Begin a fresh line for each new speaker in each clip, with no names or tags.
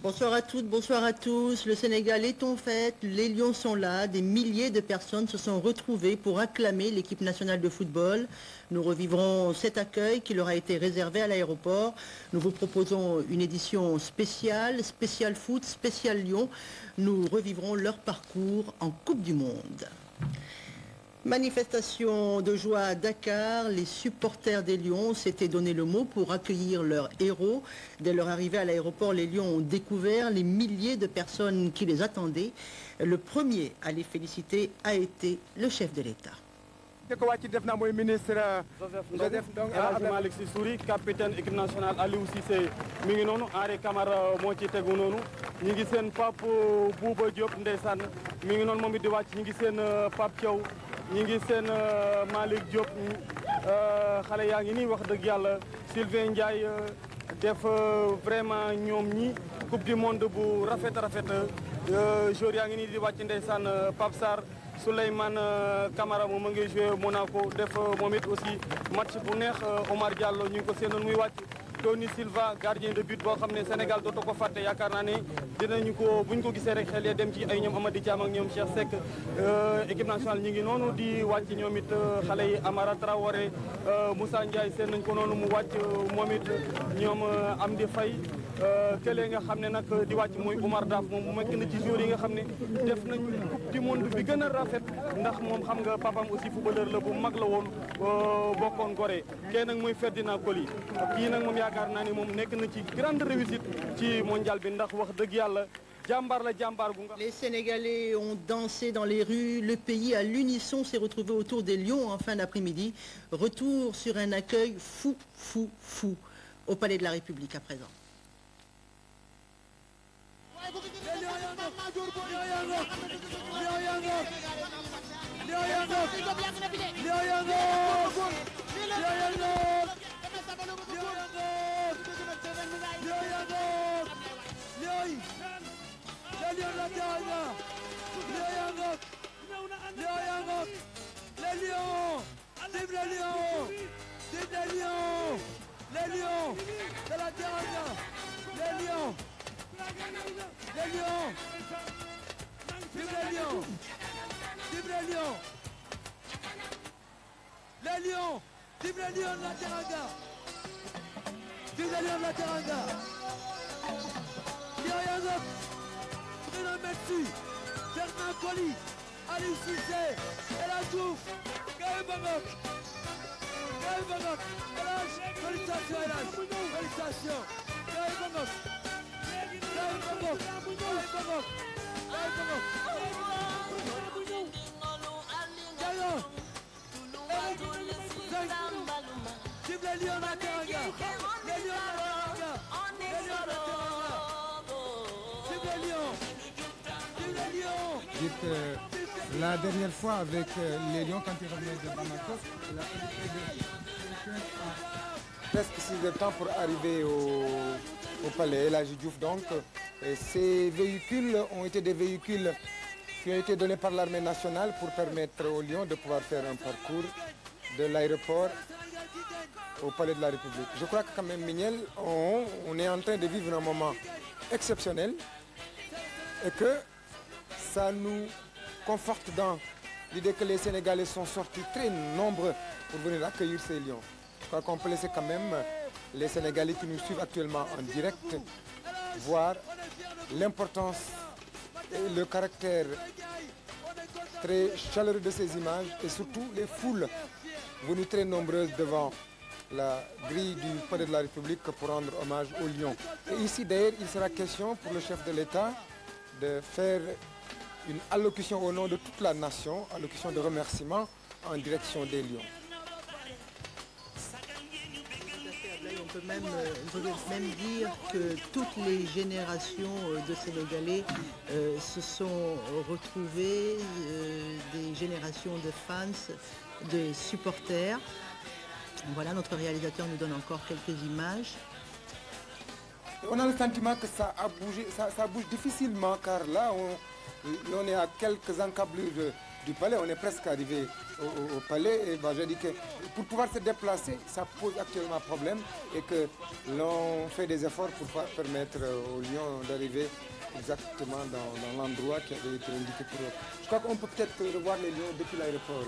Bonsoir à toutes, bonsoir à tous. Le Sénégal est en fête, les Lions sont là. Des milliers de personnes se sont retrouvées pour acclamer l'équipe nationale de football. Nous revivrons cet accueil qui leur a été réservé à l'aéroport. Nous vous proposons une édition spéciale, spécial foot, spécial Lyon. Nous revivrons leur parcours en Coupe du Monde. Manifestation de joie à Dakar, les supporters des Lions s'étaient donné le mot pour accueillir leurs héros. Dès leur arrivée à l'aéroport, les Lions ont découvert les milliers de personnes qui les attendaient. Le premier à les féliciter a été le chef de l'État.
Ministre Joseph Malick Sy Souris, capitaine équipe nationale Aliou Cissé mi ngi noonu Henri Camara moo ci tegu noonu ñi ngi seen Pape Bouba Diop ndeysaan mi ngi noonu moom it di wàcc ñi ngi seen Pape Thiaw ñi ngi seen Malick Diop xale yaa ngi nii wax dëgg yàlla Sylvain Ndiaye def vraiment ñoom ñi coupe du monde bu rafet joueur yaa ngi nii di wàcc ndeysaan Pape Sarr Souleymane Camara moom a ngi joué Monaco def moom it aussi match bu neex Omar Diallo ñu ngi ko seenoon muy wàcc Tony Silva gardien de but boo xam ne Sénégal dootoo ko fàtte yaakaar naa ne dinañu ko buñ ko gisee rek xel ya dem ci ay ñoom Amady Thiam ak ñoom Cheikh Seck équipe nationale ñu ngi noonu di wàcc ñoom it xale yi Amara Traoré Moussa Ndiaye seen nañ ko noonu mu wàcc moom it ñoom Amdi Faye kële nga xam ne nag di wàcc mooy Oumar Daf moom mu nekk na ci joueurs yi nga xam ne def nañ coupe du monde bi gën a rafet ndax moom xam nga papam aussi footballeur la bu mag la woon bokkoon Gorée kee nag mooy Ferdinand Coly kii nag moom yaakaar naa ni moom nekk na ci grande réussite ci mondial bi ndax wax dëgg yàlla jàmbaar la jàmbaar gu nga.
Les Sénégalais ont dansé dans les rues, le pays à l'unisson s'est retrouvé autour des Lions en fin d'après-midi. Retour sur un accueil fou au Palais de la République à présent.
Bruno Metsu, Ferdinand Coly, Aliou Cissé, El Hadj Diouf, Gaye Bangok, El Hadj, félicitations El Hadj, félicitations, Gaye Bangok, les Lions la Teranga, les Lions la Teranga, les Lions la Teranga, vive les Lions, vive les Lions.
Dites, la dernière fois avec les Lions quand ils revenaient de Bamako, il a fait presque 6 heures de temps pour arriver au palais El Hadji Diouf donc. Et ces véhicules ont été des véhicules qui ont été donnés par l'armée nationale pour permettre aux Lions de pouvoir faire un parcours de l'aéroport au Palais de la République. Je crois que quand même, Mignel, on est en train de vivre un moment exceptionnel et que ça nous conforte dans l'idée que les Sénégalais sont sortis très nombreux pour venir accueillir ces Lions. Je crois qu'on peut laisser quand même les Sénégalais qui nous suivent actuellement en direct voir l'importance et le caractère très chaleureux de ces images et surtout les foules venues très nombreuses devant la grille du Palais de la République pour rendre hommage aux Lions. Et ici d'ailleurs, il sera question pour le chef de l'État de faire une allocution au nom de toute la nation, allocution de remerciement en direction des Lions.
On peut même dire que toutes les générations de Sénégalais se sont retrouvées, des générations de fans, de supporters. Voilà, notre réalisateur nous donne encore quelques images.
On a le sentiment que ça a bougé, ça bouge difficilement car là on est à quelques encablures du palais. On est presque arrivé au palais. Et j'ai dit que pour pouvoir se déplacer, ça pose actuellement problème et que l'on fait des efforts pour permettre aux Lions d'arriver exactement dans l'endroit qui avait été indiqué pour eux. Je crois qu'on peut peut-être revoir les Lions depuis l'aéroport.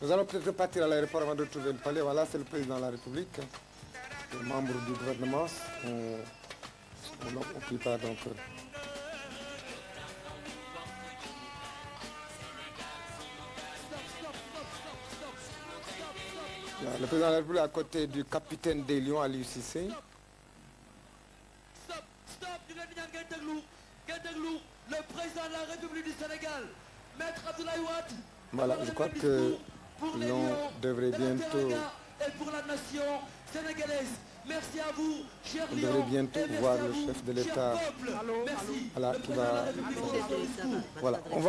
Nous allons peut-être repartir à l'aéroport avant de retrouver le palais. Voilà, c'est le président de la République, les membres du gouvernement. On prépare donc. Le président de la République à côté du capitaine des Lions, Aliou Cissé.
Stop, le président de la République du Sénégal, Maître Abdoulaye Wade.
Voilà, je crois que l'on devrait bientôt.
Et pour la nation sénégalaise. Merci à vous, chers
On devrait bientôt voir le chef de l'État. Voilà, qui va. Voilà, on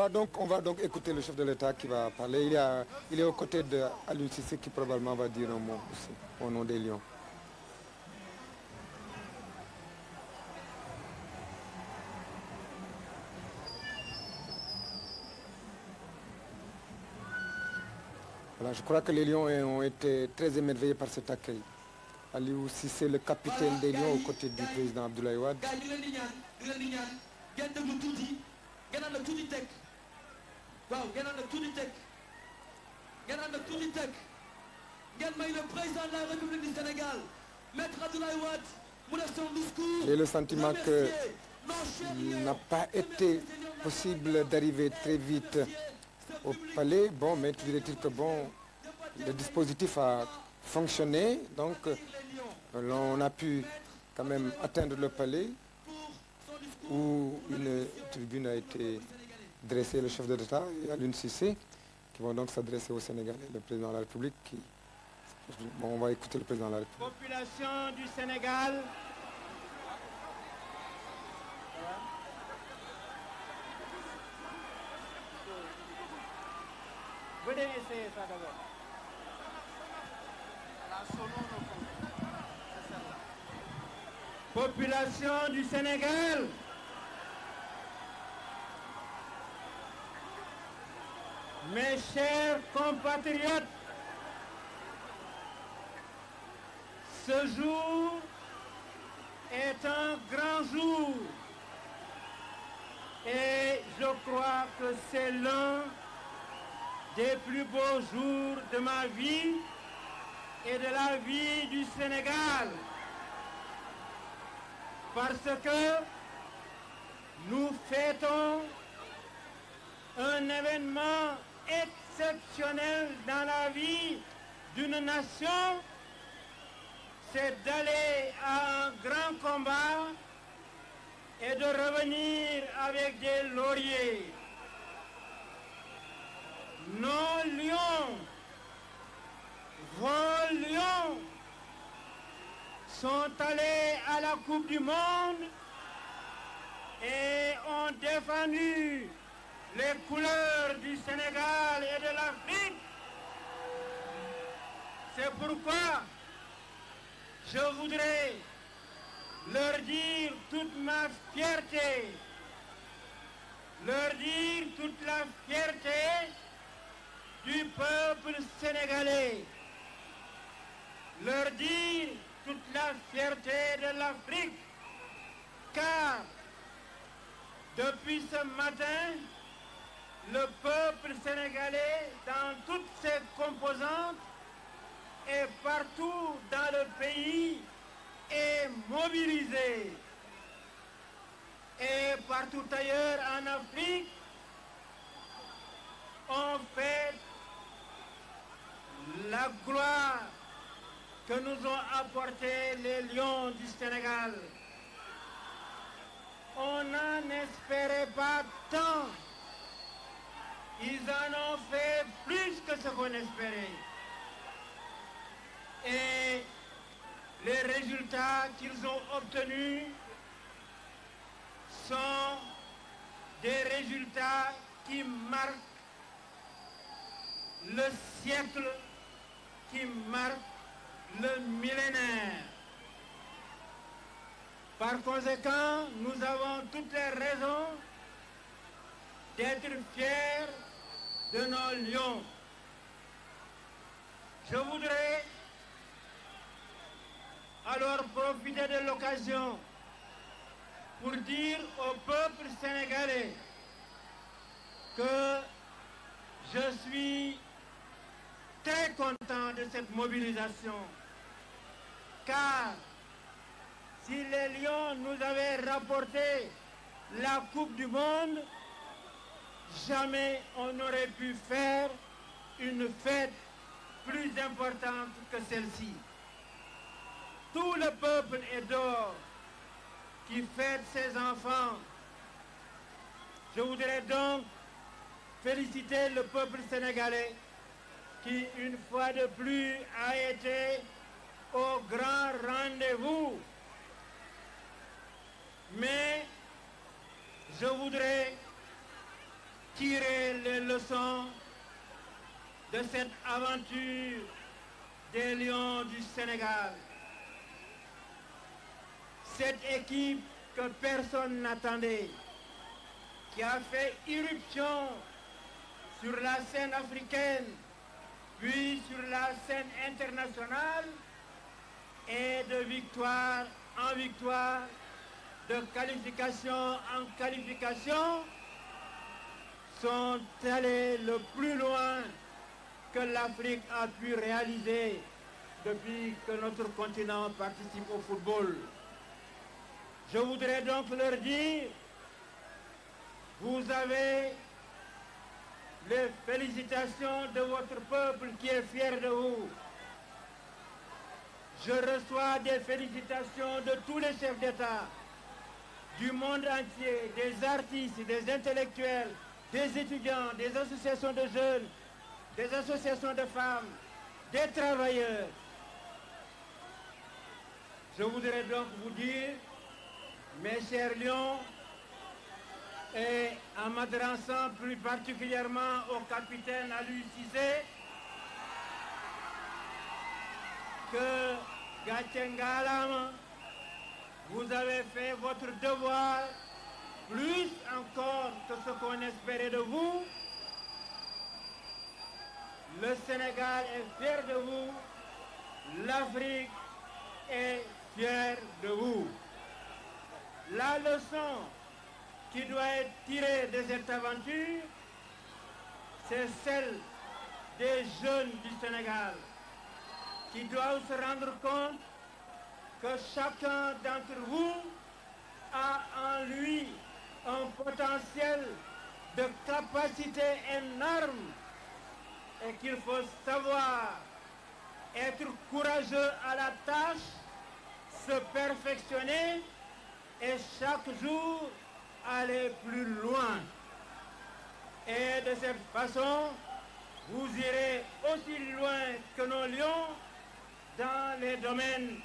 va donc écouter le chef de l'État qui va parler. Il est aux côtés d'Aliou Cissé qui probablement va dire un mot aussi au nom des Lions. Voilà, je crois que les Lions ont été très émerveillés par cet accueil. Aliou Cissé, le capitaine des Lions, aux côtés du président Abdoulaye Wade. J'ai le sentiment qu'il n'a pas été possible d'arriver très vite au palais. Bon, mais toujours est-il que bon, le dispositif a fonctionné, donc on a pu quand même atteindre le palais où une tribune a été dressée, le chef de l'État et Aliou Cissé, qui vont donc s'adresser au Sénégal et le président de la République. Bon, on va écouter le président de la République.
Population du Sénégal. Venez essayer ça d'abord. Population du Sénégal. Mes chers compatriotes, ce jour est un grand jour et je crois que c'est l'un des plus beaux jours de ma vie et de la vie du Sénégal, parce que nous fêtons un événement exceptionnel dans la vie d'une nation, c'est d'aller à un grand combat et de revenir avec des lauriers. Nos lions, vos lions, sont allés à la Coupe du Monde et ont défendu les couleurs du Sénégal et de l'Afrique. C'est pourquoi je voudrais leur dire toute ma fierté, leur dire toute la fierté du peuple sénégalais, leur dire toute la fierté de l'Afrique, car depuis ce matin, le peuple sénégalais, dans toutes ses composantes et partout dans le pays, est mobilisé. Et partout ailleurs en Afrique, on fait la gloire que nous ont apporté les lions du Sénégal. On n'en espérait pas tant. Ils en ont fait plus que ce qu'on espérait. Et les résultats qu'ils ont obtenus sont des résultats qui marquent le siècle, qui marquent le millénaire.
Par conséquent, nous avons toutes les raisons d'être fiers de nos lions. Je voudrais alors profiter de l'occasion pour dire au peuple sénégalais que je suis très content de cette mobilisation, car si les Lions nous avaient rapporté la Coupe du Monde, jamais on n'aurait pu faire une fête plus importante que celle-ci. Tout le peuple est dehors qui fête ses enfants. Je voudrais donc féliciter le peuple sénégalais qui, une fois de plus, a été au grand rendez-vous. Mais je voudrais tirer les leçons de cette aventure des Lions du Sénégal. Cette équipe que personne n'attendait, qui a fait irruption sur la scène africaine, puis sur la scène internationale, et de victoire en victoire, de qualification en qualification, sont allés le plus loin que l'Afrique a pu réaliser depuis que notre continent participe au football. Je voudrais donc leur dire, vous avez les félicitations de votre peuple qui est fier de vous. Je reçois des félicitations de tous les chefs d'État, du monde entier, des artistes, des intellectuels, des étudiants, des associations de jeunes, des associations de femmes, des travailleurs. Je voudrais donc vous dire, mes chers Lions, et en m'adressant plus particulièrement au capitaine Aliou Cissé, que Gatchengalam, vous avez fait votre devoir, plus encore que ce qu'on espérait de vous. Le Sénégal est fier de vous, l'Afrique est fière de vous. La leçon qui doit être tirée de cette aventure, c'est celle des jeunes du Sénégal qui doivent se rendre compte que chacun d'entre vous a en lui un potentiel de capacité énorme et qu'il faut savoir être courageux à la tâche, se perfectionner et chaque jour aller plus loin. Et de cette façon, vous irez aussi loin que nos lions dans les domaines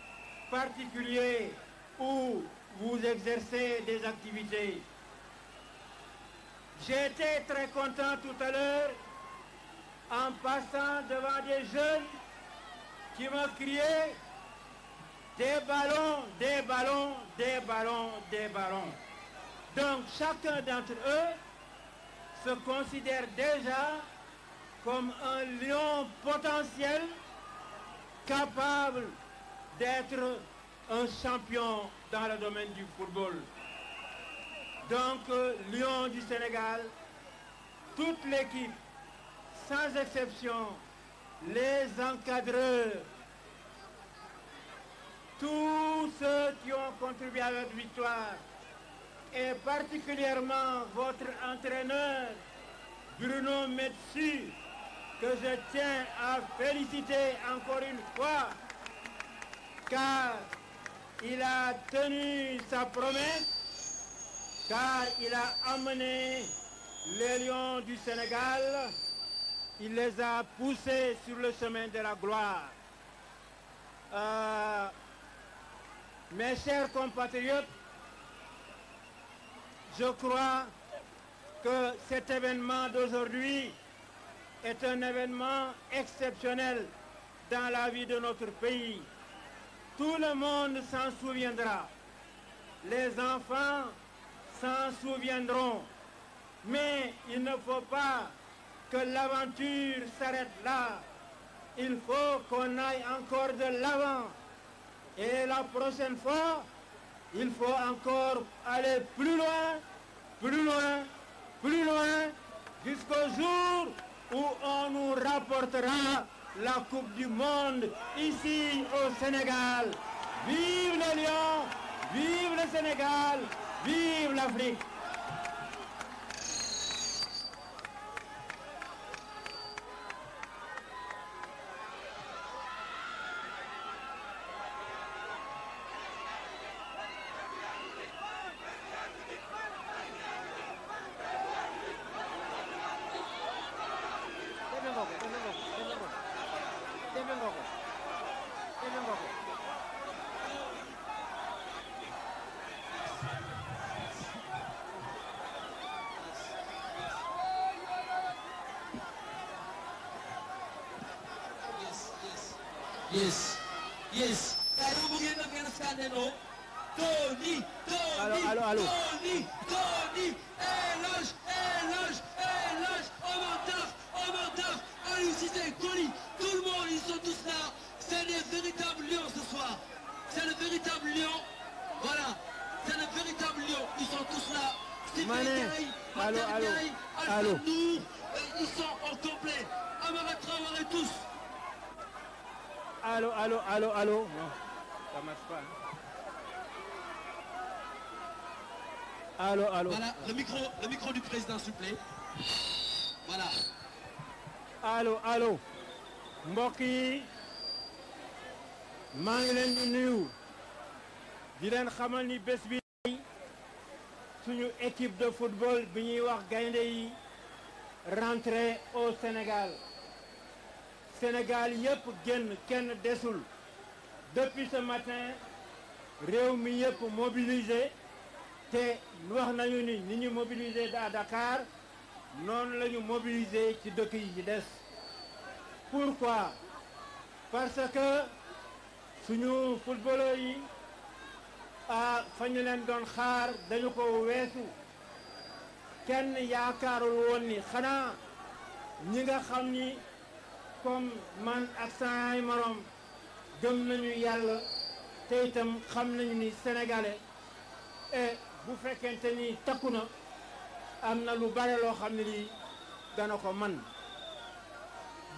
particuliers où vous exercez des activités. J'ai été très content tout à l'heure en passant devant des jeunes qui m'ont crié des ballons, des ballons, des ballons, des ballons. Donc chacun d'entre eux se considère déjà comme un lion potentiel capable d'être un champion dans le domaine du football. Donc, Lions du Sénégal, toute l'équipe, sans exception, les encadreurs, tous ceux qui ont contribué à votre victoire, et particulièrement votre entraîneur, Bruno Metsu, que je tiens à féliciter encore une fois, car il a tenu sa promesse, car il a amené les Lions du Sénégal, il les a poussés sur le chemin de la gloire. Mes chers compatriotes, je crois que cet événement d'aujourd'hui est un événement exceptionnel dans la vie de notre pays. Tout le monde s'en souviendra. les enfants s'en souviendront. Mais il ne faut pas que l'aventure s'arrête là. Il faut qu'on aille encore de l'avant. Et la prochaine fois, il faut encore aller plus loin, plus loin, plus loin, jusqu'au jour où on nous rapportera la Coupe du Monde ici au Sénégal. Vive les Lions, vive le Sénégal, vive l'Afrique.
Yes, yes. Tony,
Allô.
Tony, éloge, Omar, Aliou Cissé, Coly, tout le monde, ils sont tous là. C'est des véritables lions ce soir. C'est le véritable lion. Voilà, c'est le véritable lion. Ils sont tous là.
Mané, allô.
Nour, ils sont au complet. Amara Traoré tous.
Allô. Non, ça marche pas. Allô.
Voilà, le micro du président, s'il vous plaît. Voilà.
Allô. Mbokk yi maa ngi leen di nuyu di leen xamal ni bés bi suñu équipe de football bi ñuy wax gaynde yi rentré au Sénégal. Sénégal yëpp génn kenn desul depuis ce matin réew mi yëpp mobilisé te wax nañu ni ñu mobilisé à Dakar noonu la ñu mobilisé ci dëkk yi ci des. Pourquoi? Parce que suñu footballeurs yi fa ñu leen doon xaar dañu ko weesu kenn yaakaarul woon ni xanaa ñi nga xam ni comme man ak samay morom gëm nañu yàlla te itam xam nañu ni sénégalais et bu fekkente ni takku na am na lu bare loo xam ne lii dana ko man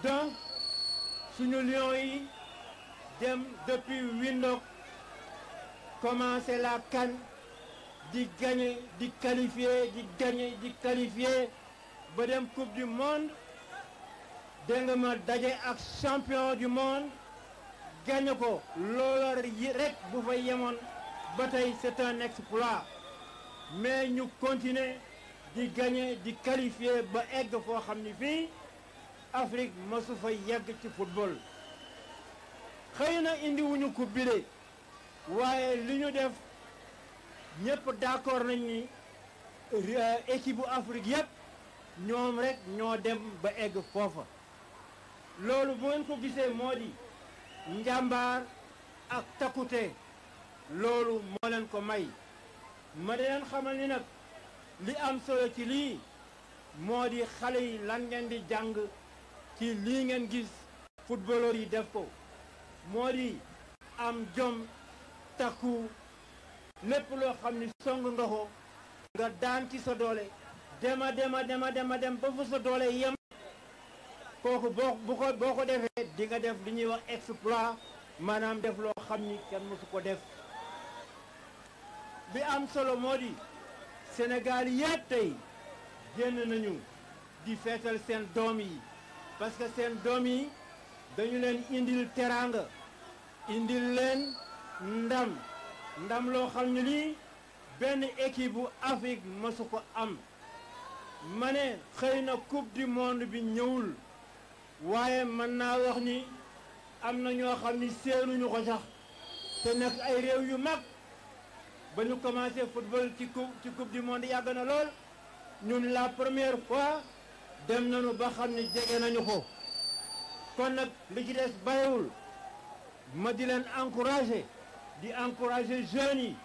donc suñu lions yi dem depuis Windhoek commencé la CAN di gagner di qualifier di gagner di qualifier ba dem coupe du monde dégg nga ma daje ak champion du monde gagné ko loolu rek bu fa yemoon ba tey c'est un exploit mais ñu continuer di gagner di qualifier ba egg foo xam ni fii Afrique mosu fa yegg ci football xëy na indi wuñu coupe bi de waaye li ñu def ñëpp d'accord nañ ni équipe bu Afrique yëpp ñoom rek ñoo dem ba egg foofa loolu bu ngeen ko gisee moo di njàmbaar ak takkute loolu moo leen ko may ma di leen xamal ni nag li am solo ci lii moo di xale yi lan ngeen di jàng ci lii ngeen gis footballeur yi def ko moo di am jom takku lépp loo xam ni song nga ko nga daan ci sa doole dem ba fa sa doole yem kooku boo ko defee di nga def li ñuy wax exploit maanaam def loo xam ni kenn mësu ko def bi am solo moo di Sénégal yépp tey génn nañu di feetal seen doom yi parce que seen doom yi dañu leen indil teraanga indil leen ndam loo xam ne lii benn équipe bu Afrique mësu ko am ma ne xëy na coupe du monde bi ñëwul waaye mën naa wax ni am na ñoo xam ni seenuñu ko sax te nekk ay réew yu mag ba ñu commencé football ci coupe du monde yàgg na lool ñun la première fois dem nañu ba xam ni jege nañu ko kon nag li ci des bàyyiwul ma di leen encourager di encourager jeunes yi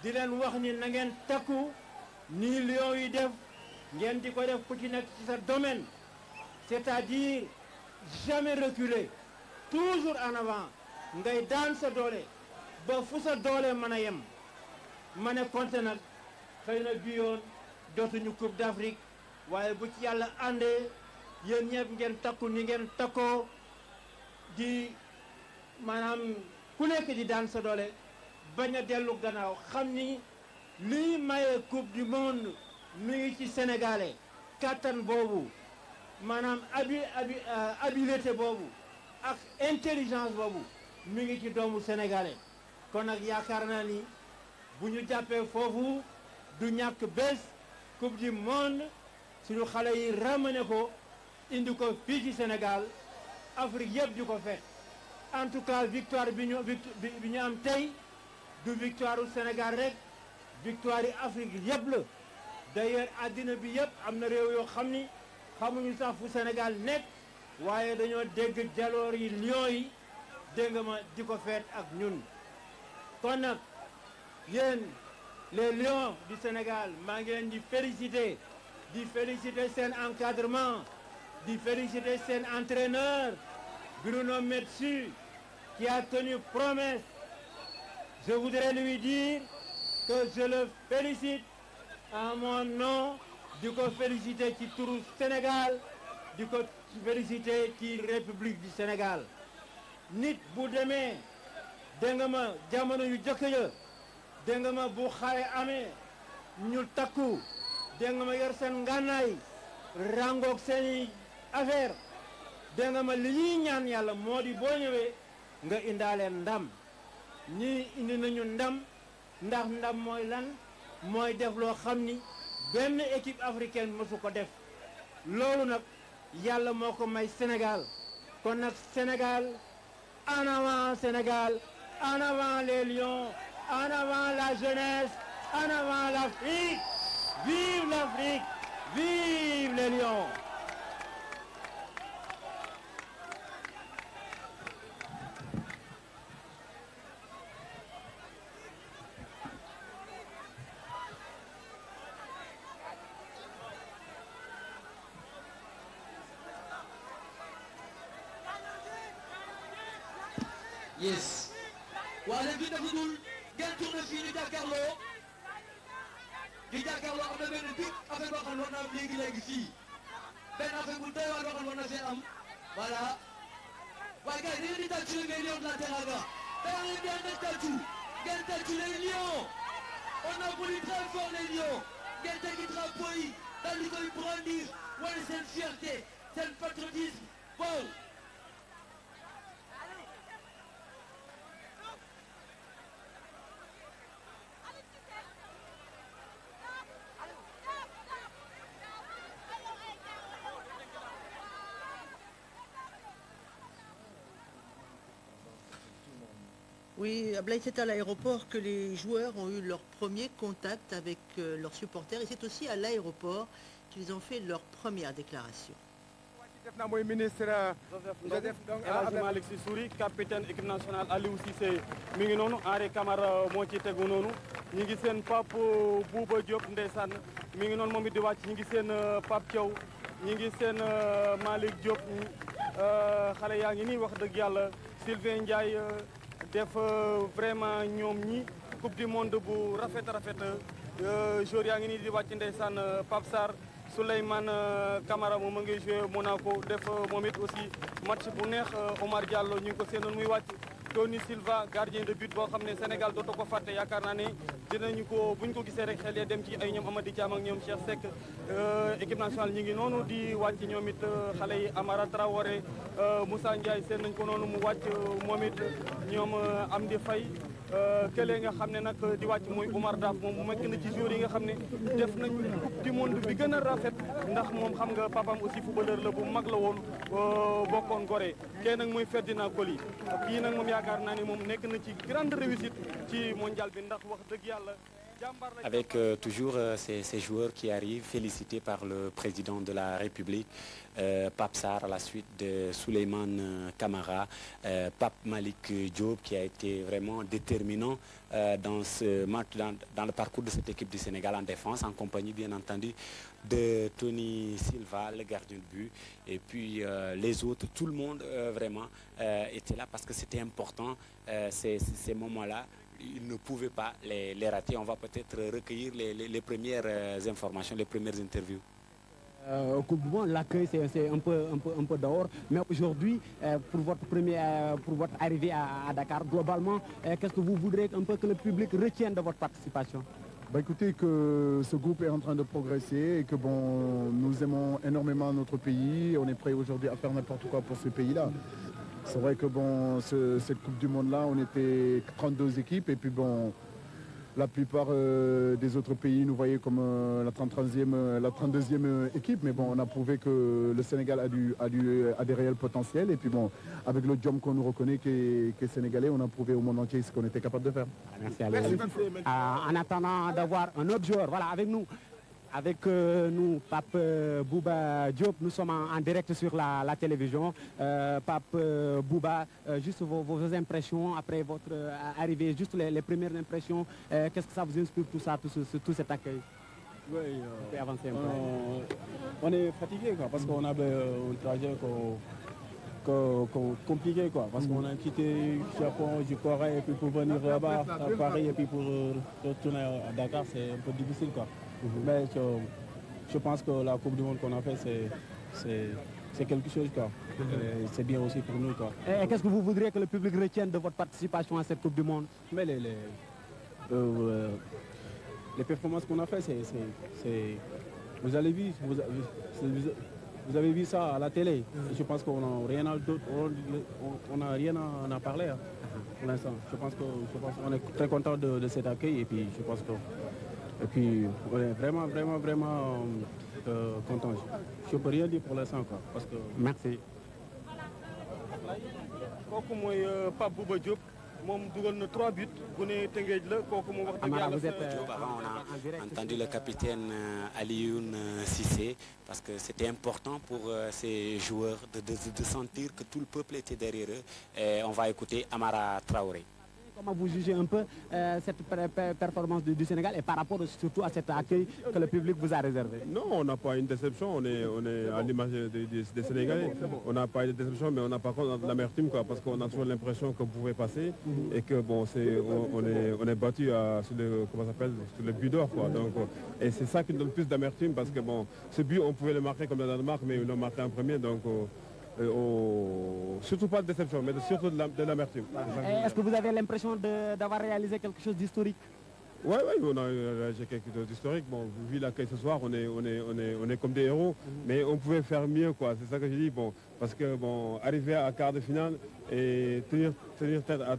di leen wax ni na ngeen takku nii Lions yi def ngeen di ko def ku ci nekk ci sa domaine, c'est-à-dire jamais reculer, toujours en avant, ngay daan sa doole ba fu sa doole mën a yem. ma ne Konté nag xëy na bi yoon dootuñu Coupe d'Afrique waaye bu ci yàlla àndee yéen ñëpp ngeen takku ni ngeen takkoo di maanaam ku nekk di daan sa doole bañ a dellu gannaaw xam ni lii maye Coupe du monde mi ngi ci sénégalais kattan boobu maanaam habileté boobu ak intelligence boobu mi ngi ci doomu sénégalais kon nag yaakaar naa ni bu ñu jàppee foofu du ñàkk bés Coupe du monde suñu xale yi ramené ko indi ko fii ci Sénégal Afrique yëpp di ko fekk en tout cas victoire bi ñu am tey du victoire u Sénégal rek victoire yi Afrique yëpp la d'ailleurs àddina bi yëpp am na réew yoo xam ni xamuñu sax fu Sénégal nekk waaye dañoo dégg jaloor yi Lions yi dégg nga ma di ko feet ak ñun kon nag yéen les Lions du Sénégal maa ngi leen di féliciter seen encadrement di féliciter seen entraîneur Bruno Metsu qui a tenu promesse. Je voudrais lui dire que je le félicite en mon nom, di ko féliciter ci turu Sénégal di ko féliciter ci République du Sénégal. nit bu demee dégg nga ma jamono yu jëkk ya dégg nga ma bu xare amee ñu takku dégg nga ma yor seen ngànnaay rangoog seeni affaire dégg nga ma li ñuy ñaan yàlla moo di boo ñëwee nga indaaleen ndam ñii indi nañu ndam ndax ndam mooy lan mooy def loo xam ni benn équipe africaine mësu ko def loolu nag yàlla moo ko may Sénégal kon nag Sénégal en avant Sénégal, en avant les Lions, en avant la jeunesse, en avant l'Afrique. Vive l'Afrique, vive les Lions.
Yes. Wala bi defagul ngeen tourné fii di jàkkaarloo am na benn big affaire boo xam ne war na am léegi fii benn affaire bu doy waar boo xam ne war na fee am voilà waaye gars yi dañu di tàccu les Lions de la Teranga dama leen di ànd ak tàccu ngeen tàccu les Lions on a voulu très fort les Lions ngeen teggi drapeau yi daal di koy brandir wane seen fierté seen patriotisme bon.
Oui, Ablaï, c'est à l'aéroport que les joueurs ont eu leur premier contact avec leurs supporters et c'est aussi à l'aéroport qu'ils ont fait leur première déclaration.
def naa mooy ministre Joseph El Hadji Malick Sy Souris capitaine équipe nationale Aliou Cissé mi ngi noonu Henri Camara moo ci tegu noonu ñi ngi seen Pape Bouba Diop ndeysaan mi ngi noonu moom it di wàcc ñi ngi seen Pape Thiaw ñi ngi seen Malick Diop xale yaa ngi nii wax dëgg yàlla Sylvain Ndiaye def vraiment ñoom ñi coupe du monde bu rafet joueur yaa ngi nii di wàcc ndeysaan Pape Sarr Souleymane Camara moom a ngi joué Monaco def moom it aussi match bu neex Omar Diallo ñu ngi ko seenoon muy wàcc Tony Silva gardien de but boo xam ne Sénégal dootoo ko fàtte yaakaar naa ne dinañu ko buñ ko gisee rek xel ya dem ci ay ñoom Amady Thiam ak ñoom Cheikh Seck équipe nationale ñu ngi noonu di wàcc ñoom it xale yi Amara Traoré Moussa Ndiaye seen nañ ko noonu mu wàcc moom it ñoom Amdi Faye kële nga xam ne nag di wàcc mooy Oumar Daf moom mu nekk na ci joueurs yi nga xam ne def nañ coupe du monde bi gën a rafet ndax moom xam nga papam aussi footballeur la bu mag la woon bokkoon Gorée kee nag mooy Ferdinand Coly kii nag moom yaakaar naa ne moom nekk na ci grande réussite ci mondial bi ndax wax dëgg yàlla
avec toujours ces joueurs qui arrivent, félicités par le président de la République, Pape Sarr à la suite de Souleymane Camara, Pape Malick Diop qui a été vraiment déterminant dans ce match, dans le parcours de cette équipe du Sénégal en défense, en compagnie bien entendu de Tony Silva, le gardien de but, et puis les autres, tout le monde vraiment était là parce que c'était important ces moments-là. Ils ne pouvaient pas les rater. On va peut-être recueillir les premières informations, les premières interviews.
Au Coupe du Monde, l'accueil c'est un peu dehors, mais aujourd'hui, pour votre arrivée à Dakar, globalement, qu'est-ce que vous voudrez un peu que le public retienne de votre participation?
Bah écoutez, que ce groupe est en train de progresser et que bon, nous aimons énormément notre pays. On est prêt aujourd'hui à faire n'importe quoi pour ce pays-là. C'est vrai que bon, cette Coupe du Monde-là, on était 32 équipes et puis bon, la plupart des autres pays nous voyaient comme la 32e équipe. Mais bon, on a prouvé que le Sénégal a des réels potentiels. Et puis bon, avec le job qu'on nous reconnaît qui est sénégalais, on a prouvé au monde entier ce qu'on était capable de faire.
Merci à en attendant d'avoir un autre joueur, voilà, avec nous. Avec nous, Pape Bouba Diop, nous sommes en direct sur la télévision. Pape Bouba, juste vos impressions après votre arrivée, juste les premières impressions. Qu'est-ce que ça vous inspire tout cet accueil?
Oui,
avancer un peu.
On est fatigué quoi, parce qu'on avait un trajet compliqué quoi, parce qu'on a quitté Japon, Corée et puis pour venir là-bas à Paris et puis pour retourner à Dakar, c'est un peu difficile quoi. Mais je pense que la Coupe du Monde qu'on a fait, c'est quelque chose quoi. C'est bien aussi pour nous quoi.
Et qu'est-ce que vous voudriez que le public retienne de votre participation à cette Coupe du Monde?
Mais les performances qu'on a fait, vous avez vu ça à la télé. Je pense qu'on n'a rien à parler hein, pour l'instant. Je pense qu'on est très content de cet accueil et puis je pense que on est vraiment content. Je ne peux rien dire pour l'instant quoi. Parce que...
Merci.
Pape Bouba Diop. Moom dugal na 3 buts bu ne Tëngéej la kooku moom wax dëgg yàlla.
On a entendu le capitaine Alioune Cissé parce que c'était important pour ces joueurs de sentir que tout le peuple était derrière eux. Et on va écouter Amara Traoré.
Comment vous jugez un peu cette performance du Sénégal et par rapport surtout à cet accueil que le public vous a réservé?
Non, on n'a pas une déception, on est à l'image des Sénégalais. On n'a pas une déception, mais on n'a pas contre l'amertume quoi, parce qu'on a toujours l'impression qu'on pouvait passer et que bon, on est battu sur le but d'or quoi. Donc, et c'est ça qui donne plus d'amertume parce que bon, ce but on pouvait le marquer comme le Danemark, mais ils l'ont marqué en premier donc. Surtout pas de déception, mais surtout de l'amertume.
Est-ce que vous avez l'impression d'avoir réalisé quelque chose d'historique?
Oui, on a réalisé quelque chose d'historique. Bon, vu l'accueil ce soir, on est comme des héros, mais on pouvait faire mieux, quoi. C'est ça que je dis, bon, parce que bon, arriver à quart de finale et tenir tête à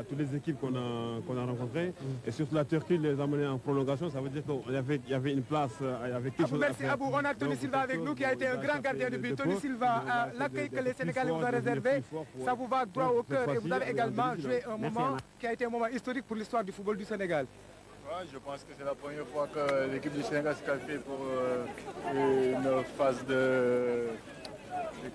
toutes les équipes qu'on a rencontrées, et surtout la Turquie, les amener en prolongation, ça veut dire qu'il y avait une place, il y avait quelque chose à faire.
Merci Abou, on a Tony Silva avec nous qui a été un grand gardien de but. Tony Silva, l'accueil que les Sénégalais vous ont réservé, ça vous va droit au cœur et vous avez également joué un moment qui a été un moment historique pour l'histoire du football du Sénégal.
Ouais, je pense que c'est la première fois que l'équipe du Sénégal se qualifie pour une phase de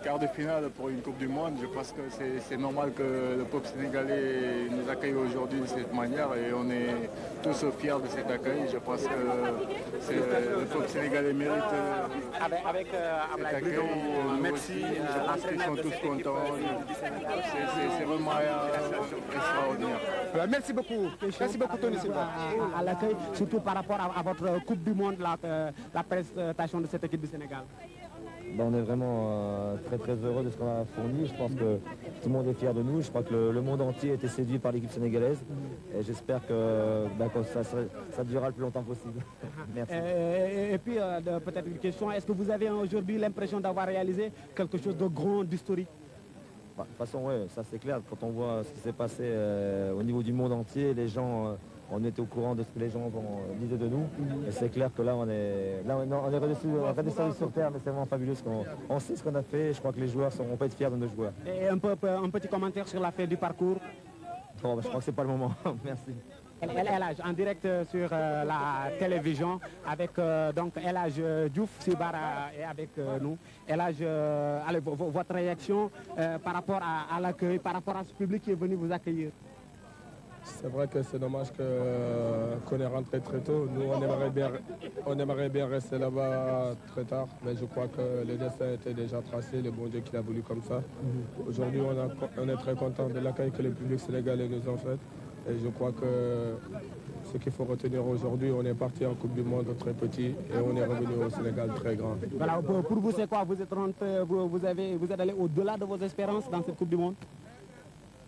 quart de finale pour une Coupe du Monde. Je pense que c'est normal que le peuple sénégalais nous accueille aujourd'hui de cette manière et on est tous fiers de cet accueil. Je pense que le peuple sénégalais mérite
avec
cet accueil. Merci, je pense qu'ils sont tous contents. C'est vraiment extraordinaire.
Merci beaucoup Tony Silva.
À l'accueil, surtout par rapport à votre Coupe du Monde, la prestation de cette équipe du Sénégal.
On est vraiment très heureux de ce qu'on a fourni. Je pense que tout le monde est fier de nous. Je crois que le monde entier a été séduit par l'équipe sénégalaise. Et j'espère que ça durera le plus longtemps possible. Merci.
Et puis peut-être une question, est-ce que vous avez aujourd'hui l'impression d'avoir réalisé quelque chose de grand, d'historique?
De toute façon, oui, ça c'est clair. Quand on voit ce qui s'est passé au niveau du monde entier, les gens... on était au courant de ce que les gens disaient de nous. Et c'est clair que là, on est redescendu sur terre, mais c'est vraiment fabuleux. On sait ce qu'on a fait et je crois que les joueurs vont pas être fiers de nos joueurs.
Et un petit commentaire sur la fin du parcours?
Bon, je crois que c'est pas le moment. Merci.
El Hadj en direct sur la télévision avec donc El Hadj Diouf Sibara et avec nous. El Hadj, allez, votre réaction par rapport à l'accueil, par rapport à ce public qui est venu vous accueillir?
C'est vrai que c'est dommage qu'on est rentré très tôt. Nous, on aimerait bien rester là-bas très tard, mais je crois que le destin était déjà tracé, le bon Dieu qui l'a voulu comme ça. Aujourd'hui, on est très content de l'accueil que le public sénégalais nous a fait. Et je crois que ce qu'il faut retenir aujourd'hui, on est parti en Coupe du Monde très petit et on est revenu au Sénégal très grand.
Voilà, pour vous, c'est quoi? Vous êtes allé au-delà de vos espérances dans cette Coupe du Monde?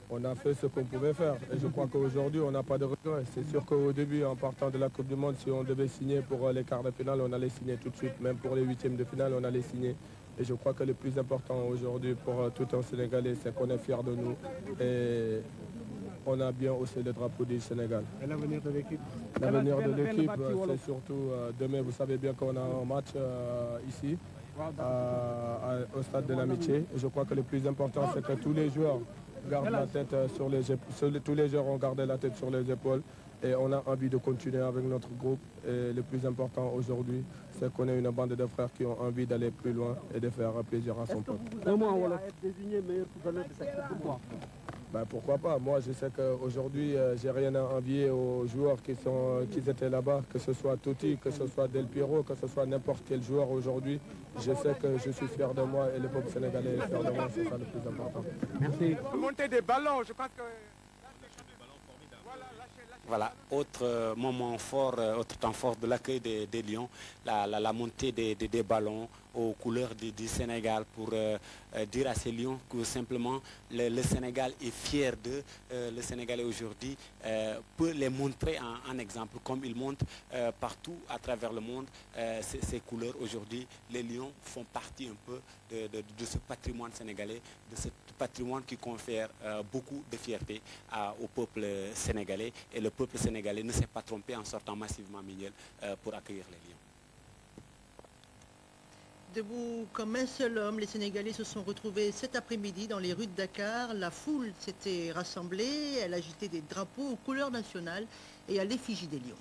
On a fait ce qu'on pouvait faire et je crois qu'aujourd'hui on n'a pas de regrets. C'est sûr qu'au début, en partant de la Coupe du Monde, si on devait signer pour les quarts de finale, on allait signer tout de suite. Même pour les huitièmes de finale, on allait signer. Et je crois que le plus important aujourd'hui pour tout un Sénégalais, c'est qu'on est fiers de nous et on a bien haussé le drapeau du Sénégal.
Et l'avenir de l'équipe?
L'avenir de l'équipe, c'est surtout demain, vous savez bien qu'on a un match ici, au stade de l'Amitié. Et je crois que le plus important, c'est que tous les joueurs gardent la tête sur les épaules. Tous les joueurs ont gardé la tête sur les épaules et on a envie de continuer avec notre groupe. Et le plus important aujourd'hui, c'est qu'on est une bande de frères qui ont envie d'aller plus loin et de faire plaisir à son peuple.
Comment être désigné meilleur footballeur de cette coupe? Pourquoi?
Ben, pourquoi pas? Moi, je sais qu'aujourd'hui, j'ai rien à envier aux joueurs qui étaient là-bas, que ce soit Totti, que ce soit Del Piero, que ce soit n'importe quel joueur aujourd'hui. Je sais que je suis fier de moi et le peuple sénégalais est fier de moi, c'est ça le plus important.
Merci.
Monter des ballons, je pense que...
Voilà, autre moment fort, autre temps fort de l'accueil des Lions, la montée des ballons aux couleurs du Sénégal pour dire à ces Lions que simplement le Sénégal est fier d'eux. Le Sénégalais aujourd'hui peut les montrer en exemple, comme ils montrent partout à travers le monde ces couleurs aujourd'hui. Les Lions font partie un peu de ce patrimoine sénégalais, de ce patrimoine qui confère beaucoup de fierté au peuple sénégalais. Et le peuple sénégalais ne s'est pas trompé en sortant massivement Mignel pour accueillir les Lions.
Debout comme un seul homme, les Sénégalais se sont retrouvés cet après-midi dans les rues de Dakar. La foule s'était rassemblée, elle agitait des drapeaux aux couleurs nationales et à l'effigie des Lions.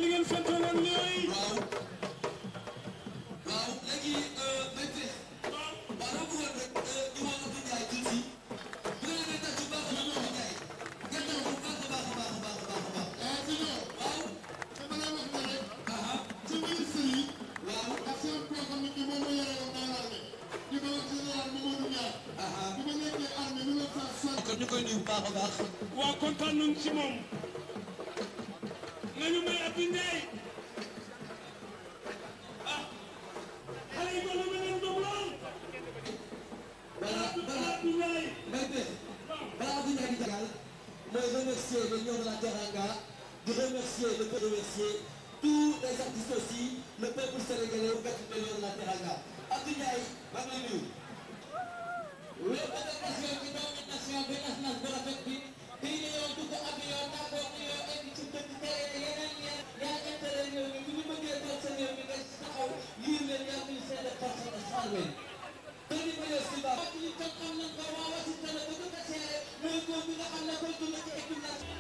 li ngeen fentaloon ñooy. waaw. waaw léegi béykat. waaw dama bëggoon rek ñu wax Abdou Ndiaye tuuti. bu ngeen defee tàcc bu baax a baax Abdou Ndiaye. ngeen tax bu baax a baax a baax a baax a baax. waaw. dama lay wax ne rek. ci ministre yi. waaw ak seen programme yi moom la yore woon dans l'armée. di ko wax général Mamadou Ndiaye. di ma nekkee armée 1960. kon ñu koy nuyu bu baax a baax. waaw kontaan nañu ci moom. nañu may Abdou Ndiaye. ah. xale yi ko la mën a doon lool. balaa Abdou Ndiaye. may bés. balaa Abdou Ndiaye di jagal. mooy remercier le Lion de la Teranga. di remercier le peuple remercier tous les artistes aussi le peuple sénégalais au fait de Lion de la Teranga. Abdou Ndiaye maa ngi lay nuyu. oui présentation bi doomu nation bi nas bu rafet bi. bii nii yow dugg avion tàggoo ni yow egg ci dëkk yeneen yaa intérêt réew mi bu ñu bëggee toog sa réew mi nga taxaw lii leen yaa ministère des forces armées. tey ba yow si baax. wax yi tam xam nañ ko waa Washington ba dugg a seere mooy góor bi nga xam ne koy dund ci équipe nationale.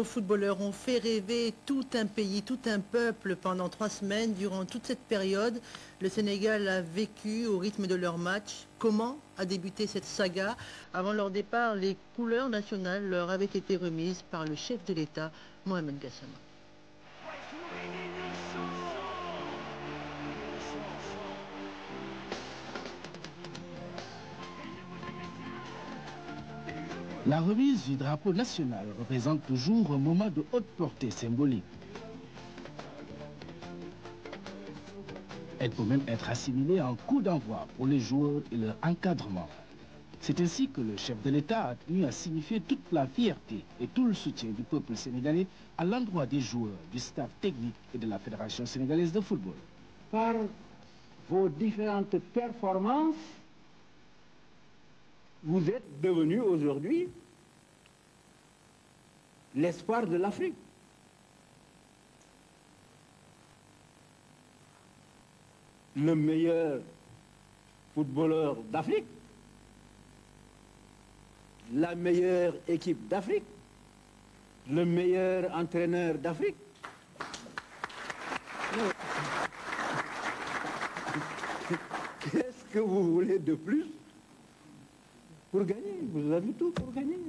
nos footballeurs ont fait rêver tout un pays, tout un peuple pendant 3 semaines. Durant toute cette période, le Sénégal a vécu au rythme de leur match. Comment a débuté cette saga? Avant leur départ, les couleurs nationales leur avaient été remises par le chef de l'État, Mohamed Gassama.
La remise du drapeau national représente toujours un moment de haute portée symbolique. Elle peut même être assimilée à un coup d'envoi pour les joueurs et leur encadrement. C'est ainsi que le chef de l'État a tenu à signifier toute la fierté et tout le soutien du peuple sénégalais à l'endroit des joueurs, du staff technique et de la Fédération sénégalaise de football.
Par vos différentes performances, vous êtes devenu aujourd'hui l'espoir de l'Afrique. Le meilleur footballeur d'Afrique, la meilleure équipe d'Afrique, le meilleur entraîneur d'Afrique. Qu'est-ce que vous voulez de plus pour gagner? Vous avez tout pour gagner.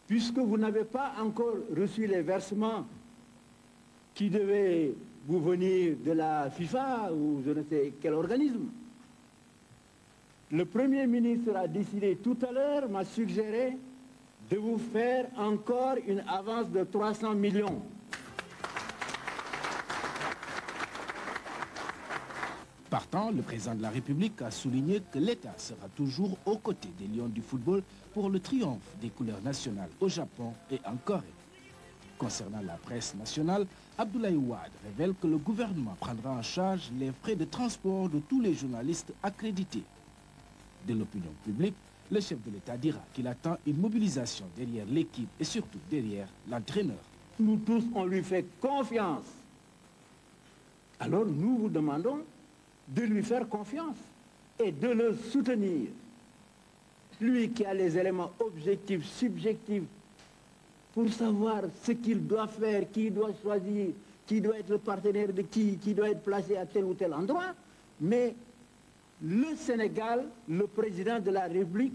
Puisque vous n'avez pas encore reçu les versements qui devaient vous venir de la FIFA ou je ne sais quel organisme. Le Premier ministre a décidé tout à l'heure, m'a suggéré de vous faire encore une avance de 300 millions.
Partant, le président de la République a souligné que l'État sera toujours aux côtés des Lions du football pour le triomphe des couleurs nationales au Japon et en Corée. Concernant la presse nationale, Abdoulaye Wade révèle que le gouvernement prendra en charge les frais de transport de tous les journalistes accrédités. De l'opinion publique, le chef de l'État dira qu'il attend une mobilisation derrière l'équipe et surtout derrière l'entraîneur.
Nous tous, on lui fait confiance. Alors nous vous demandons de lui faire confiance et de le soutenir. Lui qui a les éléments objectifs, subjectifs, pour savoir ce qu'il doit faire, qui doit choisir, qui doit être le partenaire de qui doit être placé à tel ou tel endroit. Mais le Sénégal, le président de la République,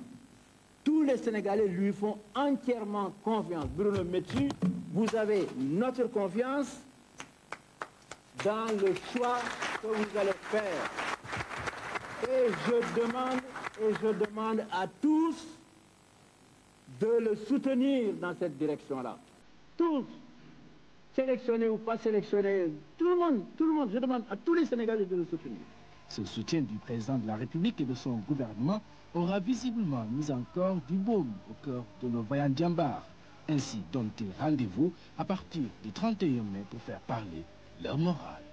tous les Sénégalais lui font entièrement confiance. Bruno Metsu, vous avez notre confiance dans le choix que vous allez faire. Et je demande à tous de le soutenir dans cette direction-là. Tous, sélectionnés ou pas sélectionnés, tout le monde, je demande à tous les Sénégalais de le soutenir.
Ce soutien du président de la République et de son gouvernement aura visiblement mis encore du baume au cœur de nos vaillants djambars. Ainsi dont-ils rendez-vous à partir du 31 mai pour faire parler leur morale.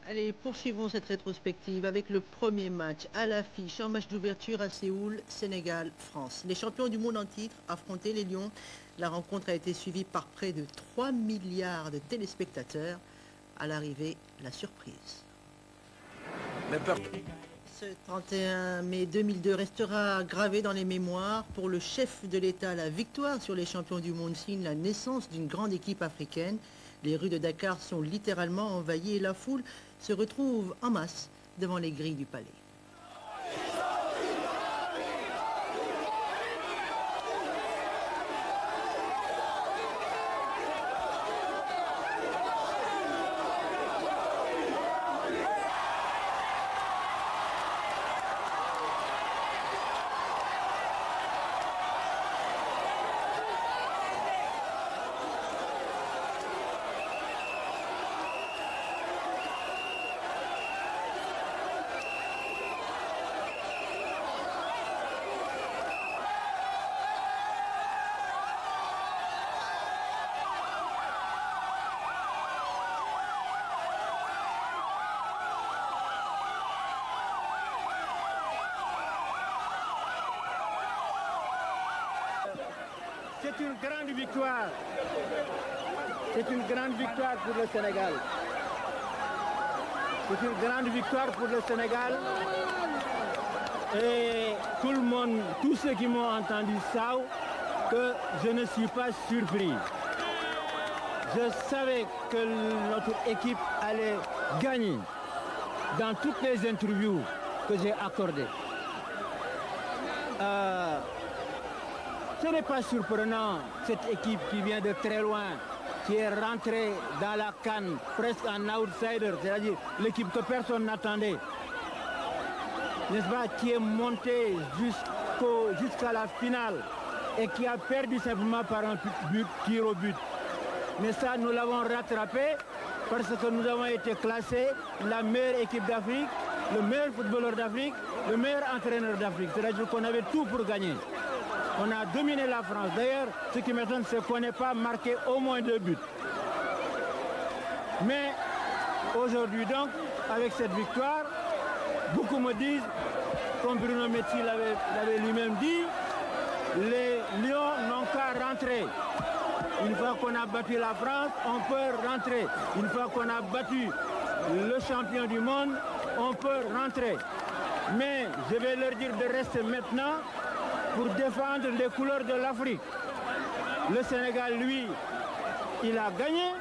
Allez, poursuivons cette rétrospective avec le premier match à l'affiche, un match d'ouverture à Séoul, Sénégal-France. Les champions du monde en titre affrontaient les Lions. La rencontre a été suivie par près de 3 milliards de téléspectateurs. À l'arrivée, la surprise. Ce 31 mai 2002 restera gravé dans les mémoires. Pour le chef de l'État, la victoire sur les champions du monde signe la naissance d'une grande équipe africaine. Les rues de Dakar sont littéralement envahies et la foule se retrouve en masse devant les grilles du palais.
c'est une grande victoire. C'est une grande victoire pour le Sénégal. C'est une grande victoire pour le Sénégal. Et tout le monde, tous ceux qui m'ont entendu savent que je ne suis pas surpris. Je savais que notre équipe allait gagner dans toutes les interviews que j'ai accordées. Ce n'est pas surprenant, cette équipe qui vient de très loin, qui est rentrée dans la CAN presque en outsider, c'est-à-dire l'équipe que personne n'attendait, n'est-ce pas, qui est montée jusqu'à la finale et qui a perdu simplement par un tir au but. Mais ça, nous l'avons rattrapé parce que nous avons été classés la meilleure équipe d'Afrique, le meilleur footballeur d'Afrique, le meilleur entraîneur d'Afrique. C'est-à-dire qu'on avait tout pour gagner. On a dominé la France. D'ailleurs, ce qui m'étonne, c'est qu'on n'ait pas marqué au moins 2 buts. Mais aujourd'hui donc, avec cette victoire, beaucoup me disent, comme Bruno Metsu l'avait lui-même dit, les Lions n'ont qu'à rentrer. Une fois qu'on a battu la France, on peut rentrer. Une fois qu'on a battu le champion du monde, on peut rentrer. Mais je vais leur dire de rester maintenant pour défendre les couleurs de l'Afrique. Le Sénégal, lui, il a gagné.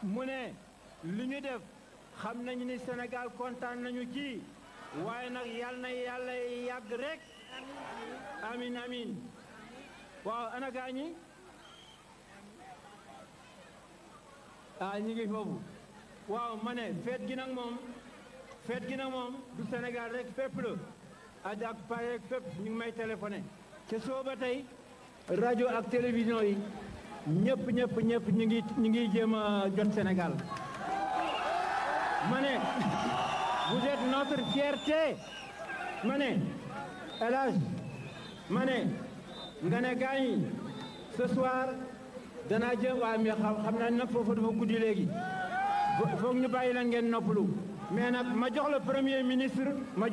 mu ne li ñu def xam nañu ni Sénégal kontaan nañu ci waaye nag yal na yàlla yàgg rek amin amin waaw ana gaañi ñi ngi foofu waaw ma ne feet gi nag moom fête gi nag moom du Sénégal rek fépp la aja ak pare rek fépp ñu ngi may téléphoné ca sooba tey rajo ak télévision yi ñëpp ñu ngi jéem a jot Sénégal ma ne vous êtes notre fierté ma ne El Hadj ma ne nga ne gars yi ce soir danaa jëm waaye mais xam naa nag foofu dafa guddi léegi foog ñu bàyyi la ngeen noppalu mais nag ma jox le premier ministre mu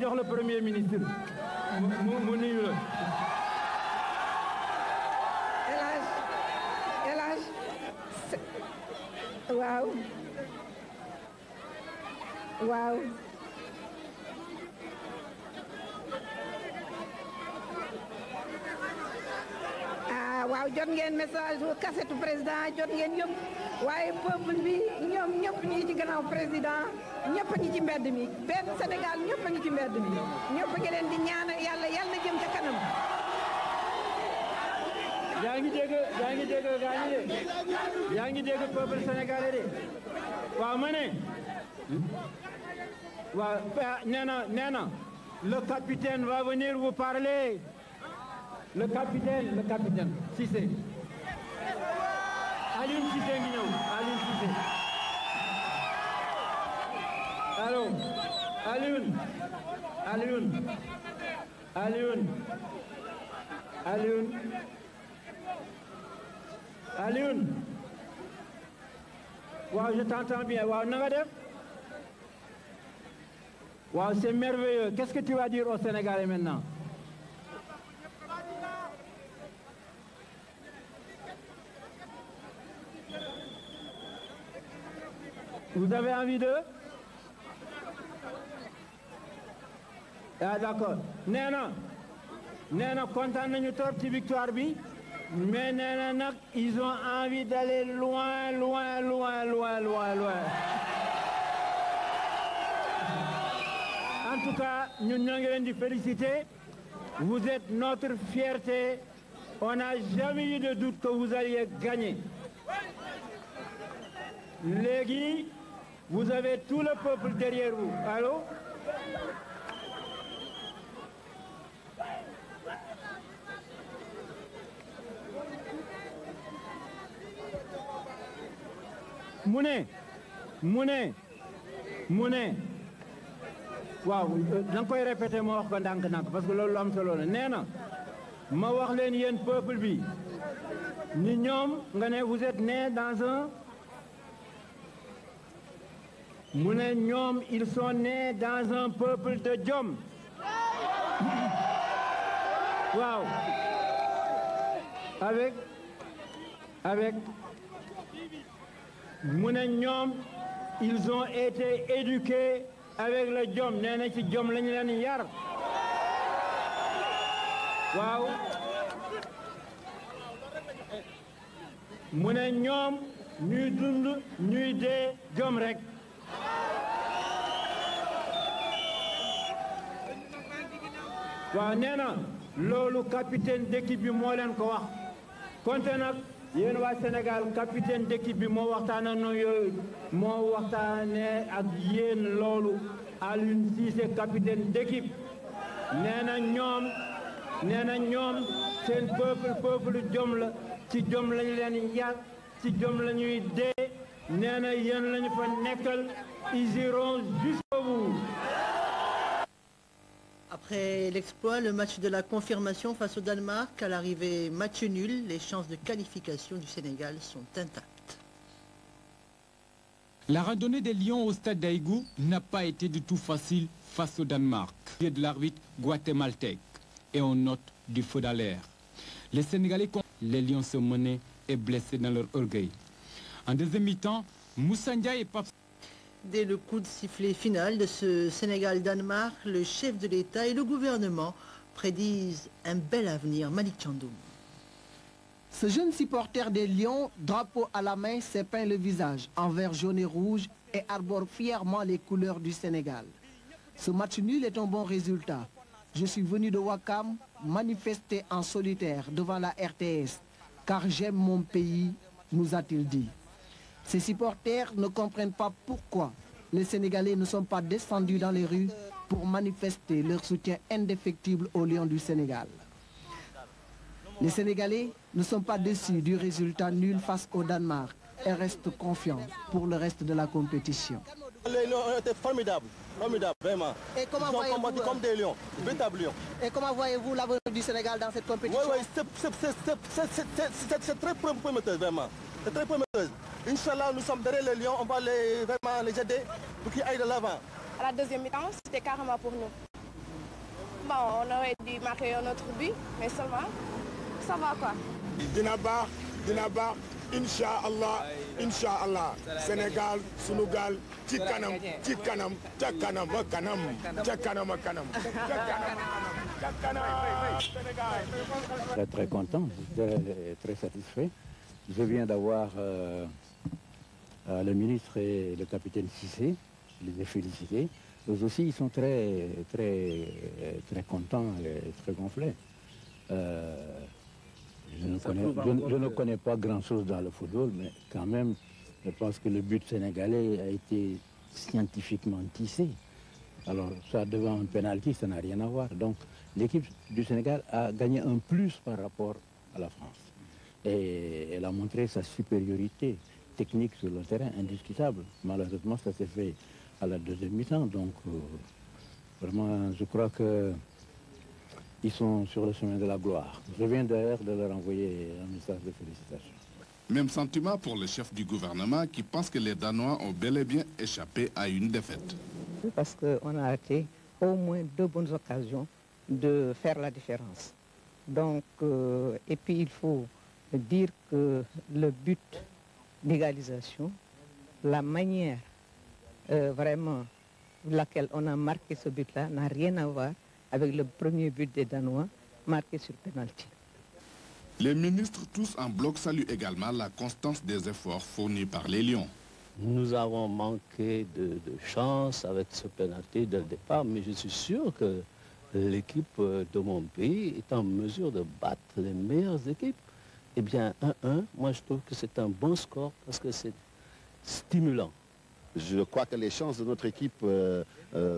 nuyu la.
El Hadj waaw waaw. waaw jot ngeen message bu kasetu président jot ngeen yëpp waaye peuple bi ñoom ñëpp ñu ngi ci gannaaw président ñëpp a ngi ci mbedd mi benn Sénégal ñëpp a ngi ci mbedd mi ñëpp a ngi leen di ñaanal yàlla na jëm ca kanam.
yaa ngi dégg gaa ñi de yaa ngi dégg peuple sénégalais de waaw ma ne waaw nee na le capitaine va venir vous parler. Le capitaine Cissé. Alioune Cissé ngi ñëw Alioune Cissé. Allô Alioune. waaw je t'entends bien waaw na nga def. waaw c'est merveilleux. Qu'est-ce que tu vas dire aux Sénégalais maintenant? Vous avez envie de? Ah d'accord. nee na kontaan nañu trop ci victoire bi mais nee na nag ils ont envie d'aller loin. En tout cas ñun ñoo ngi leen di féliciter. Vous êtes notre fierté. On n'a jamais eu de doute que vous alliez gagner. Léegi vous avez tout le peuple derrière vous. Allô? mu ne waaw da nga koy répéter ma wax ko ndànk-ndànk parce que loolu lu am solo la nee na ma wax leen yéen peuple bi ni ñoom nga ne vous êtes né dans un mu ne ñoom ils sont nés dans un peuple de jom waaw avec mu ne ñoom ils ont été éduqués avec le jom nee na ci jom lañu leen yar waaw mu ne ñoom ñuy dund ñuy dee jom rek waaw nee na loolu capitaine d'équipe bi moo leen ko wax konte nag yéen waa Sénégal capitaine d'équipe bi moo waxtaana no yooyu moo waxtaane ak yéen loolu Aliou Cissé capitaine d'équipe nee na ñoom seen peuple jom la ci jom lañu leen yar ci jom la ñuy dee nee na yéen lañu fa nekkal ils iront jusqu'au bout.
Après l'exploit, le match de la confirmation face au Danemark, à l'arrivée match nul, les chances de qualification du Sénégal sont intactes.
La randonnée des Lions au stade d'Aïgou n'a pas été du tout facile face au Danemark. De l'arbitre guatémaltèque et on note du feu d'alerte. Les Sénégalais, les Lions se menaient et blessés dans leur orgueil. En deuxième mi-temps, Moussa Ndiaye et Pape.
Dès le coup de sifflet final de ce Sénégal-Danemark, le chef de l'État et le gouvernement prédisent un bel avenir. Malik Thiandoum.
Ce jeune supporter des Lions, drapeau à la main, s'est peint le visage en vert, jaune et rouge et arbore fièrement les couleurs du Sénégal. Ce match nul est un bon résultat. Je suis venu de Ouakam manifester en solitaire devant la RTS, car j'aime mon pays, nous a-t-il dit. Ces supporters ne comprennent pas pourquoi les Sénégalais ne sont pas descendus dans les rues pour manifester leur soutien indéfectible aux Lions du Sénégal. Les Sénégalais ne sont pas déçus du résultat nul face au Danemark et restent confiants pour le reste de la compétition.
Les Lions ont été formidables, vraiment.
Et comment
ils ont combattu comme des lions, véritables lions.
Et comment voyez-vous l'avenir du Sénégal dans cette compétition?
Oui, c'est très prometteur, vraiment. C'est très prometteur. Inch'Allah, nous sommes derrière les Lions, on va vraiment les aider pour qu'ils aillent de l'avant.
À la deuxième mi-temps, c'était carrément pour nous. Bon, on aurait dû marquer un autre but, mais seulement, ça va quoi.
Dinabar, Inch'Allah, Inch'Allah. Sénégal, Sénégal, Tchikanam, Tchikanam, Tchakanam, Kanam, Tchakanam, Kanam,
Très content, très satisfait. Je viens d'avoir le ministre et le capitaine Cissé, je les ai félicités. Eux aussi, ils sont très contents et très gonflés. Je ne connais pas grand-chose dans le football, mais quand même, je pense que le but sénégalais a été scientifiquement tissé. Alors, ça, devant un pénalty, ça n'a rien à voir. Donc, l'équipe du Sénégal a gagné un plus par rapport à la France. Et elle a montré sa supériorité technique sur le terrain, indiscutable. Malheureusement, ça s'est fait à la deuxième mi-temps. Donc, vraiment, je crois qu'ils sont sur le chemin de la gloire. Je viens d'ailleurs de leur envoyer un message de félicitations.
Même sentiment pour le chef du gouvernement qui pense que les Danois ont bel et bien échappé à une défaite.
Parce qu'on a raté au moins 2 bonnes occasions de faire la différence. Donc, et puis il faut dire que le but d'égalisation, la manière vraiment laquelle on a marqué ce but-là n'a rien à voir avec le premier but des Danois marqué sur penalty.
Les ministres, tous en bloc, saluent également la constance des efforts fournis par les Lions.
Nous avons manqué de chance avec ce penalty dès le départ, mais je suis sûr que l'équipe de mon pays est en mesure de battre les meilleures équipes. Eh bien, 1-1, moi je trouve que c'est un bon score parce que c'est stimulant.
Je crois que les chances de notre équipe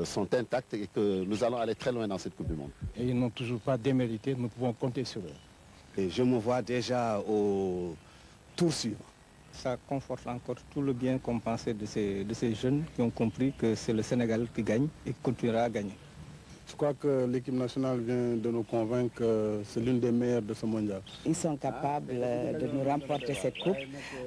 sont intactes et que nous allons aller très loin dans cette Coupe du Monde.
Et ils n'ont toujours pas démérité, nous pouvons compter sur eux.
Et je me vois déjà au tour suivant.
Ça conforte encore tout le bien qu'on pensait de ces jeunes qui ont compris que c'est le Sénégal qui gagne et qui continuera à gagner.
Je crois que l'équipe nationale vient de nous convaincre que c'est l'une des meilleures de ce mondial.
Ils sont capables de nous remporter cette coupe.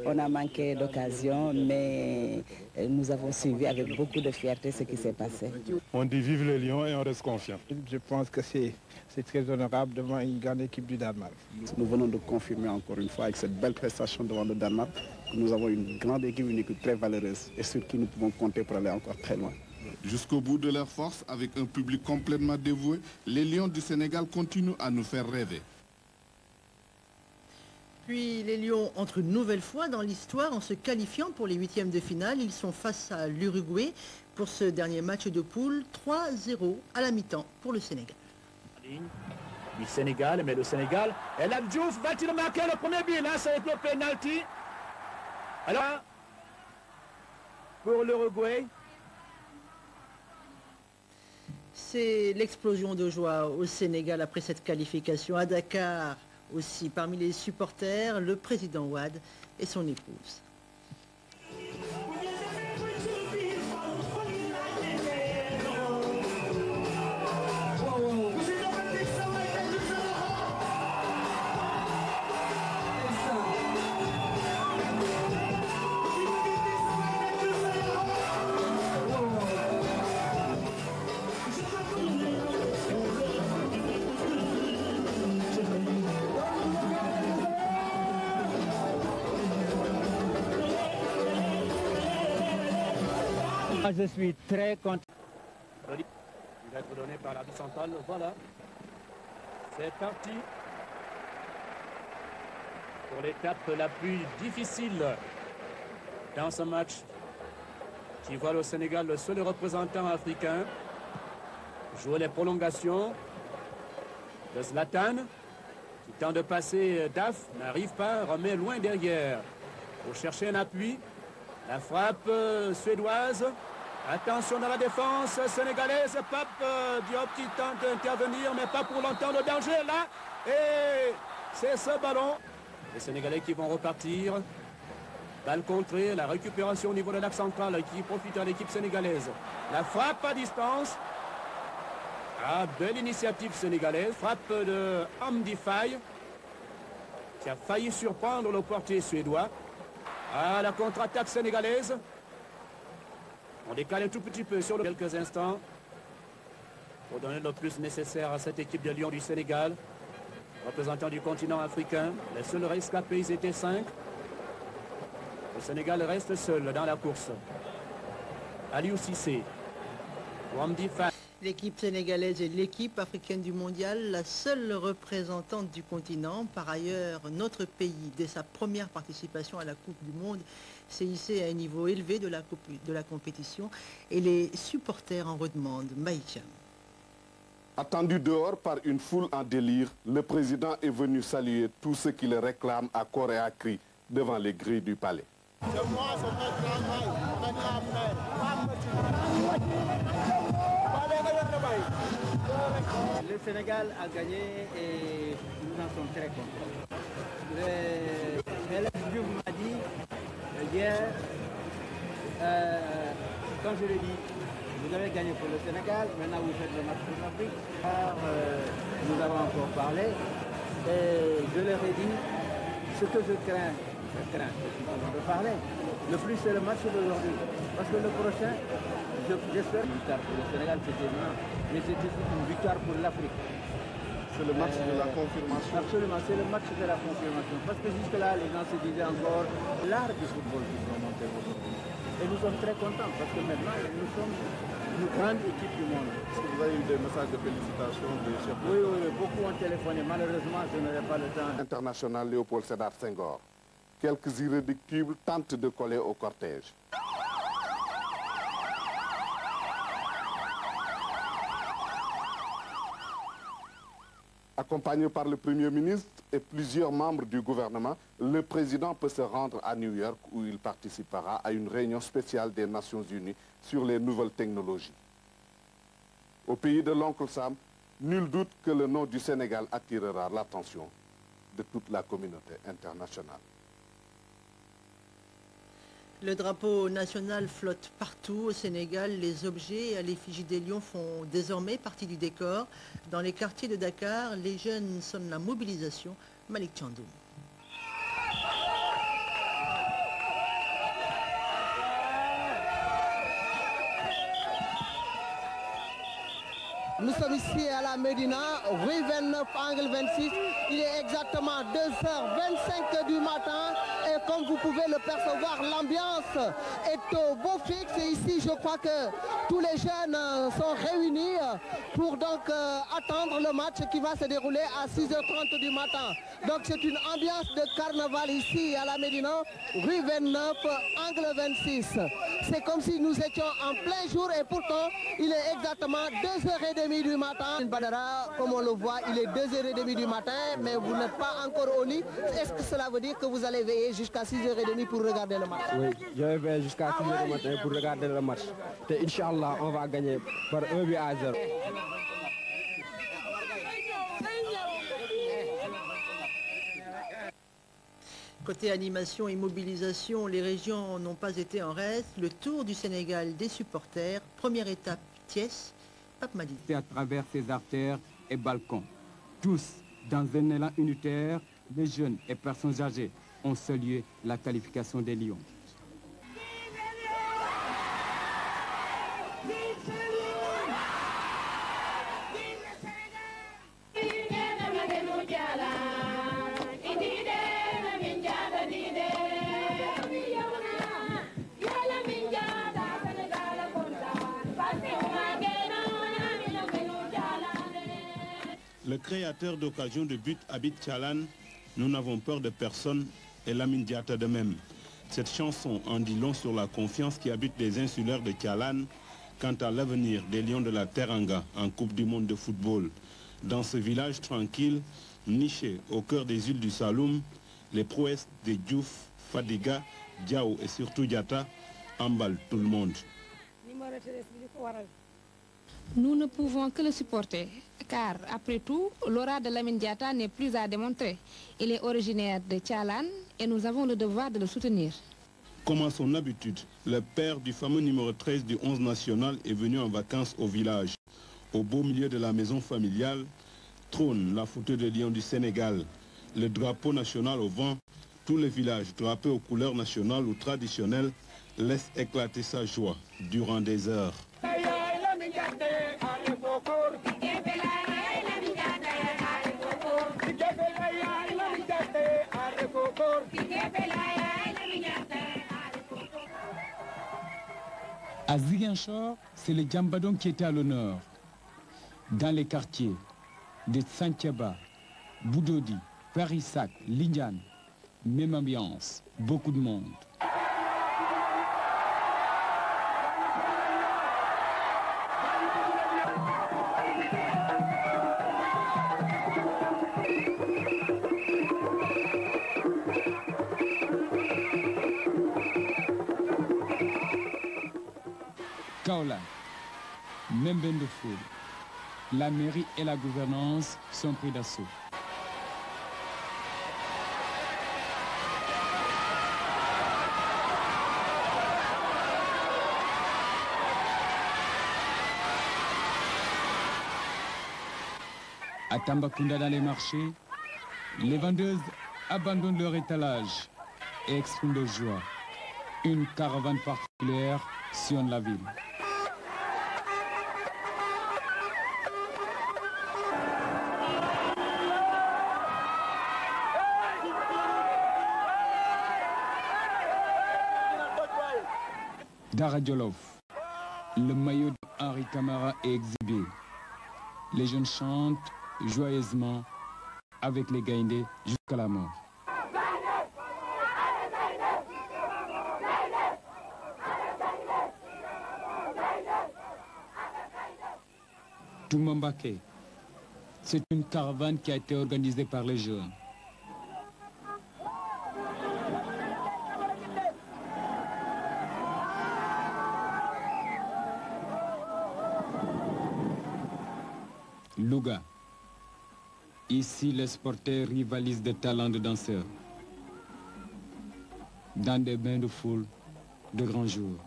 On a manqué d'occasion, mais nous avons suivi avec beaucoup de fierté ce qui s'est passé.
On dit vive les Lions et on reste confiant.
Je pense que c'est très honorable devant une grande équipe du Danemark.
Nous venons de confirmer encore une fois avec cette belle prestation devant le Danemark que nous avons une grande équipe, une équipe très valeureuse et sur qui nous pouvons compter pour aller encore très loin.
Jusqu'au bout de leur force, avec un public complètement dévoué, les Lions du Sénégal continuent à nous faire rêver.
Puis les Lions entrent une nouvelle fois dans l'histoire en se qualifiant pour les 8e de finale. Ils sont face à l'Uruguay pour ce dernier match de poule, 3-0 à la mi-temps pour le Sénégal.
Du Sénégal, mais le Sénégal, El Diouf va-t-il marquer le premier but? Là, c'est le penalty. Alors, pour l'Uruguay.
C'est l'explosion de joie au Sénégal après cette qualification. À Dakar aussi, parmi les supporters, le président Wade et son épouse.
Je suis très content. Il va être donné par l'arbitre central. Voilà. C'est parti pour l'étape la plus difficile dans ce match qui voit le Sénégal, le seul représentant africain, jouer les prolongations de Zlatan qui tente de passer Daf, n'arrive pas, remet loin derrière pour chercher un appui. La frappe suédoise Attention dans la défense sénégalaise. Pape Diop qui tente d'intervenir, mais pas pour longtemps. Le danger est là. Et c'est ce ballon. Les Sénégalais qui vont repartir. Balle contrée, la récupération au niveau de l'axe central qui profite à l'équipe sénégalaise. La frappe à distance. Ah, belle initiative sénégalaise. Frappe de Hamdi Faye qui a failli surprendre le portier suédois. Ah, la contre-attaque sénégalaise. On décale un tout petit peu sur quelques instants pour donner le plus nécessaire à cette équipe de Lions du Sénégal. Représentant du continent africain. Les seuls rescapés, ils étaient 5. Le Sénégal reste seul dans la course. Aliou Cissé. Hamdi Faye.
L'équipe sénégalaise est l'équipe africaine du mondial, la seule représentante du continent. Par ailleurs, notre pays, dès sa première participation à la Coupe du Monde, s'est hissé à un niveau élevé de la compétition et les supporters en redemandent. Maïcha.
Attendu dehors par une foule en délire, le président est venu saluer tous ceux qui le réclament à corps et à cri devant les grilles du palais.
C'est moi, c'est notre travail,
Le Sénégal a gagné et nous en sommes très contents. L'élève Diouf m'a dit hier, quand je l'ai dit, vous avez gagné pour le Sénégal, maintenant vous faites le match pour l'Afrique. Nous avons encore parlé et je leur ai dit ce que je crains, de parler. Le plus c'est le match d'aujourd'hui. Parce que le prochain, j'espère une victoire pour le Sénégal, c'est évident. Mais c'est aussi une victoire pour l'Afrique.
C'est le match de la confirmation.
Absolument, c'est le match de la confirmation. Parce que jusque-là, les gens se disaient encore l'art du football qui sont montés aujourd'hui. Et nous sommes très contents parce que maintenant, nous sommes une grande équipe du monde.
Est-ce que vous avez eu des messages de félicitations de chefs?
Oui, beaucoup ont téléphoné. Malheureusement, je n'aurai pas le temps.
International Léopold Sédar Senghor. Quelques irréductibles tentent de coller au cortège. Accompagné par le Premier ministre et plusieurs membres du gouvernement, le président peut se rendre à New York où il participera à une réunion spéciale des Nations Unies sur les nouvelles technologies. Au pays de l'oncle Sam, nul doute que le nom du Sénégal attirera l'attention de toute la communauté internationale.
Le drapeau national flotte partout au Sénégal. Les objets à l'effigie des lions font désormais partie du décor. Dans les quartiers de Dakar, les jeunes sonnent la mobilisation. Malik Tchandoum.
Nous sommes ici à la Médina, rue 29, angle 26. Il est exactement 2h25 du matin. Et comme vous pouvez le percevoir, l'ambiance est au beau fixe. Et ici, je crois que tous les jeunes sont réunis pour donc attendre le match qui va se dérouler à 6h30 du matin. Donc c'est une ambiance de carnaval ici à la Médina, rue 29, angle 26. C'est comme si nous étions en plein jour et pourtant il est exactement 2h30 du matin. Badara, comme on le voit, il est 2h30 du matin, mais vous n'êtes pas encore au lit. Est-ce que cela veut dire que vous allez veiller jusqu'à 6h30 pour regarder le match?
Oui, je vais veiller jusqu'à 6h du matin pour regarder le match. Et Inch'Allah, on va gagner par 1-0.
Côté animation et mobilisation, les régions n'ont pas été en reste. Le tour du Sénégal des supporters, première étape, Thiès, Pape Madi.
C'est à travers ses artères et balcons. Tous, dans un élan unitaire, les jeunes et personnes âgées ont salué la qualification des Lions.
Le créateur d'occasion de but Abid Tchalan, nous n'avons peur de personne, et Lamine Diatta de même. Cette chanson en dit long sur la confiance qui habite les insulaires de Tchalan quant à l'avenir des Lions de la Teranga en Coupe du Monde de football. Dans ce village tranquille, niché au cœur des îles du Saloum, les prouesses de Diouf, Fadiga, Diao et surtout Diatta emballent tout le monde.
Numéro Nous ne pouvons que le supporter, car après tout, l'aura de Lamine Diatta n'est plus à démontrer. Il est originaire de Tchalan et nous avons le devoir de le soutenir.
Comme à son habitude, le père du fameux numéro 13 du 11 national est venu en vacances au village. Au beau milieu de la maison familiale, trône la photo de lion du Sénégal. Le drapeau national au vent, tout le village, drapé aux couleurs nationales ou traditionnelles, laisse éclater sa joie durant des heures.
À Ziguinchor, c'est le Djambadon qui était à l'honneur. Dans les quartiers de Santhiaba, Boudodi, Parissac, Lignan, même ambiance, beaucoup de monde. Kaola, même bain de foule. La mairie et la gouvernance sont pris d'assaut. À Tambacounda, dans les marchés, les vendeuses abandonnent leur étalage et expriment de joie. Une caravane particulière sillonne la ville. Dara Djolof, le maillot d'Henri Camara est exhibé. Les jeunes chantent joyeusement avec les Gaïndés jusqu'à la mort. Toumambake, c'est une caravane qui a été organisée par les jeunes. Louga. Ici, les sportifs rivalisent de talents de danseurs. Dans des bains de foule de grands jours.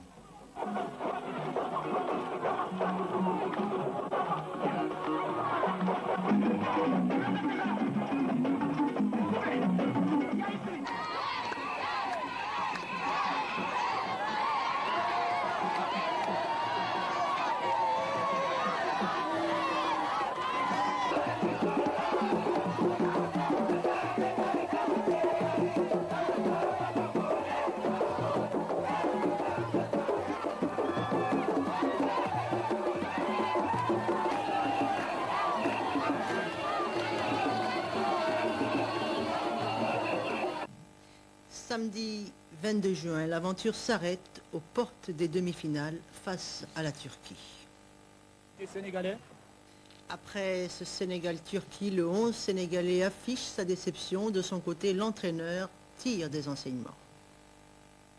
Samedi 22 juin, l'aventure s'arrête aux portes des demi-finales face à la Turquie.
Les Sénégalais.
Après ce Sénégal-Turquie, le 11 Sénégalais affiche sa déception. De son côté, l'entraîneur tire des enseignements.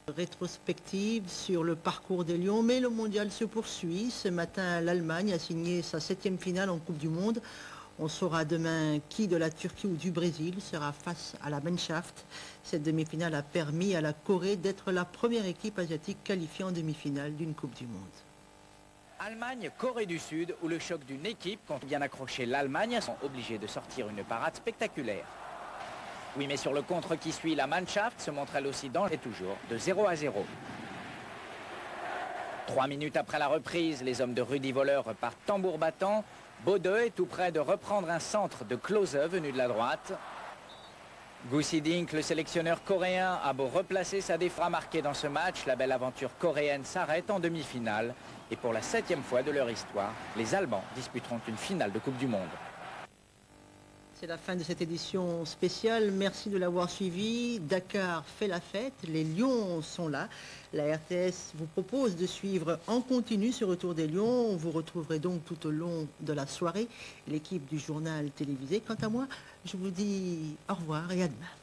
Rétrospective sur le parcours des Lions, mais le mondial se poursuit. Ce matin, l'Allemagne a signé sa 7e finale en Coupe du Monde. On saura demain qui de la Turquie ou du Brésil sera face à la Mannschaft. Cette demi-finale a permis à la Corée d'être la première équipe asiatique qualifiée en demi-finale d'une Coupe du Monde.
Allemagne-Corée du Sud, où le choc d'une équipe, quand bien accroché l'Allemagne, sont obligés de sortir une parade spectaculaire. Oui, mais sur le contre qui suit, la Mannschaft se montre elle aussi dans et toujours de 0-0. 3 minutes après la reprise, les hommes de Rudi Völler repartent tambour battant. Bode est tout près de reprendre un centre de Klose venu de la droite. Guussi Dink, le sélectionneur coréen, a beau replacer sa défense marquée dans ce match, la belle aventure coréenne s'arrête en demi-finale. Et pour la 7e fois de leur histoire, les Allemands disputeront une finale de Coupe du Monde.
C'est la fin de cette édition spéciale. Merci de l'avoir suivi. Dakar fait la fête. Les Lions sont là. La RTS vous propose de suivre en continu ce retour des Lions. Vous retrouverez donc tout au long de la soirée l'équipe du journal télévisé. Quant à moi, je vous dis au revoir et à demain.